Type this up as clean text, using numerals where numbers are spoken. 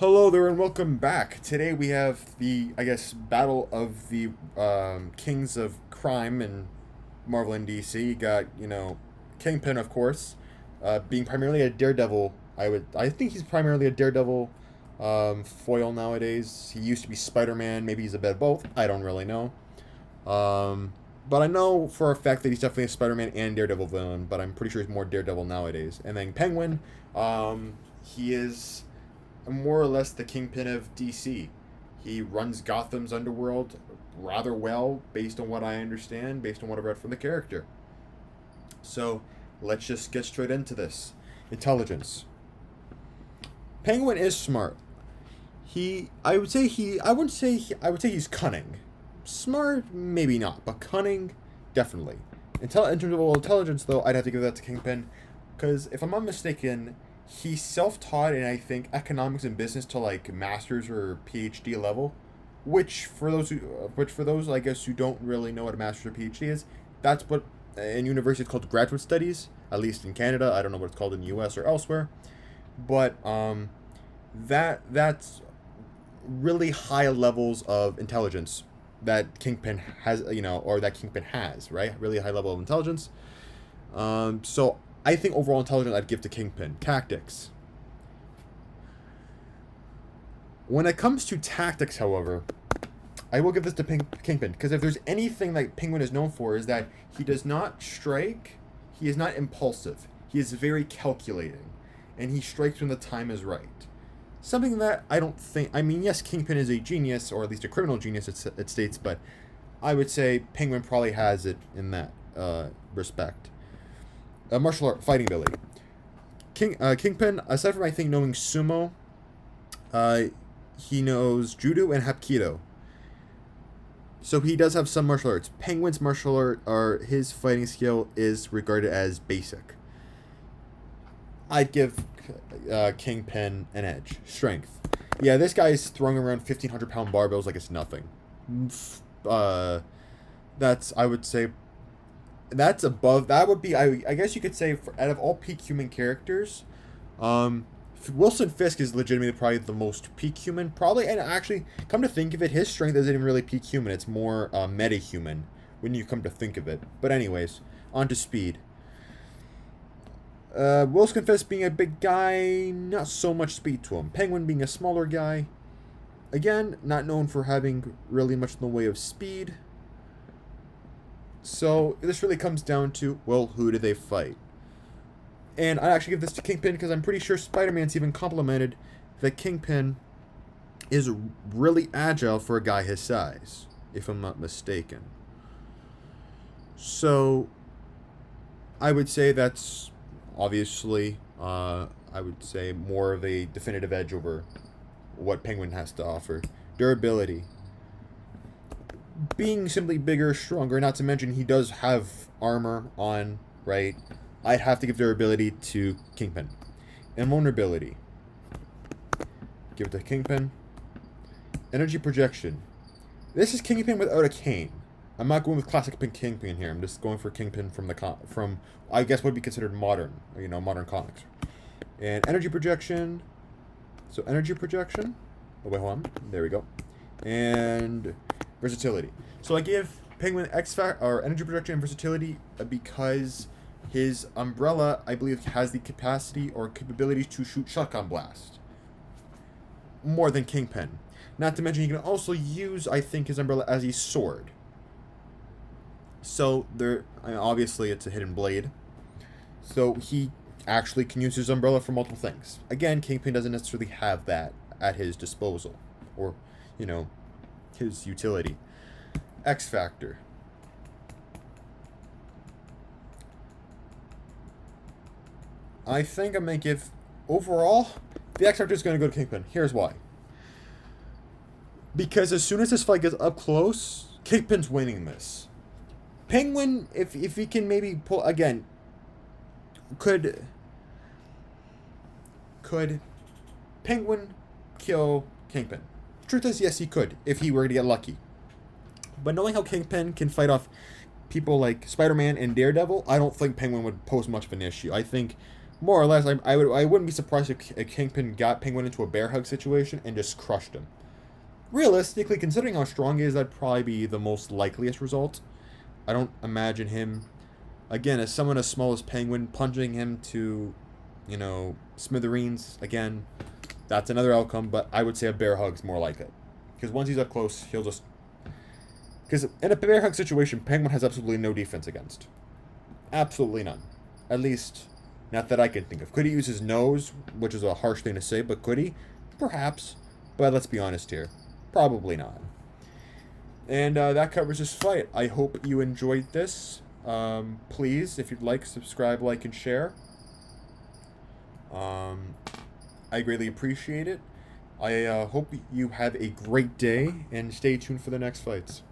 Hello there and welcome back. Today we have the, battle of the kings of crime in Marvel and DC. You got, Kingpin, of course, being primarily a Daredevil. I think he's primarily a Daredevil foil nowadays. He used to be Spider-Man. Maybe he's a bit of both. I don't really know. But I know for a fact that he's definitely a Spider-Man and Daredevil villain. But I'm pretty sure he's more Daredevil nowadays. And then Penguin, he is more or less the Kingpin of DC. He runs Gotham's underworld rather well, based on what I understand, based on what I read from the character. So, let's just get straight into this. Intelligence. Penguin is smart. I would say he's cunning. Smart, maybe not, but cunning, definitely. In terms of intelligence, though, I'd have to give that to Kingpin, because if I'm not mistaken, he's self-taught in, I think, economics and business to like master's or PhD level, which for those I guess who don't really know what a master's or PhD is, that's what in university it's called graduate studies. At least in Canada, I don't know what it's called in the U.S. or elsewhere, but that's really high levels of intelligence that Kingpin has, or that Kingpin has, right? Really high level of intelligence. So I think overall intelligence I'd give to Kingpin. Tactics. When it comes to tactics, however, I will give this to Kingpin, because if there's anything that Penguin is known for is that he does not strike, he is not impulsive, he is very calculating, and he strikes when the time is right. Something that I don't think, yes, Kingpin is a genius, or at least a criminal genius, it states, but I would say Penguin probably has it in that respect. Martial art fighting ability. Kingpin, aside from I think knowing sumo, he knows judo and hapkido. So he does have some martial arts. Penguin's martial art, or his fighting skill, is regarded as basic. I'd give Kingpin an edge. Strength. Yeah, this guy's throwing around 1,500-pound barbells like it's nothing. That's, I would say, that's above. That would be, I guess you could say, out of all peak human characters, Wilson Fisk is legitimately probably the most peak human, probably. And actually, come to think of it, his strength isn't even really peak human. It's more meta-human when you come to think of it. But anyways, on to speed. Wilson Fisk being a big guy, not so much speed to him. Penguin being a smaller guy, again, not known for having really much in the way of speed. So this really comes down to, well, who do they fight? And I actually give this to Kingpin because I'm pretty sure Spider-Man's even complimented that Kingpin is really agile for a guy his size, if I'm not mistaken. So I would say that's obviously, I would say, more of a definitive edge over what Penguin has to offer. Durability. Being simply bigger, stronger, not to mention he does have armor on, right? I'd have to give durability to Kingpin. Invulnerability. Give it to Kingpin. Energy projection. This is Kingpin without a cane. I'm not going with classic Kingpin here. I'm just going for Kingpin from I guess what would be considered modern, modern comics. And energy projection. So energy projection. Oh wait, hold on. There we go. And versatility. So I give Penguin energy projection and versatility because his umbrella, I believe, has the capacity or capabilities to shoot shotgun blast more than Kingpin. Not to mention he can also use, I think, his umbrella as a sword. So obviously it's a hidden blade. So he actually can use his umbrella for multiple things. Again, Kingpin doesn't necessarily have that at his disposal, or his utility. X Factor. I think I'm going to give, overall, the X Factor is going to go to Kingpin. Here's why. Because as soon as this fight gets up close, Kingpin's winning this. Penguin, if he can maybe pull, again, could Penguin kill Kingpin? Truth is, yes, he could, if he were to get lucky. But knowing how Kingpin can fight off people like Spider-Man and Daredevil, I don't think Penguin would pose much of an issue. I think more or less, I wouldn't be surprised if a Kingpin got Penguin into a bear hug situation and just crushed him. Realistically, considering how strong he is, that'd probably be the most likeliest result. I don't imagine him, again, as someone as small as Penguin, punching him to, smithereens. Again, that's another outcome, but I would say a bear hug's more like it. Because once he's up close, he'll just... Because in a bear hug situation, Penguin has absolutely no defense against. Absolutely none. At least, not that I can think of. Could he use his nose, which is a harsh thing to say, but could he? Perhaps. But let's be honest here. Probably not. And that covers this fight. I hope you enjoyed this. Please, if you'd like, subscribe, like, and share. I greatly appreciate it. I hope you have a great day, and stay tuned for the next fights.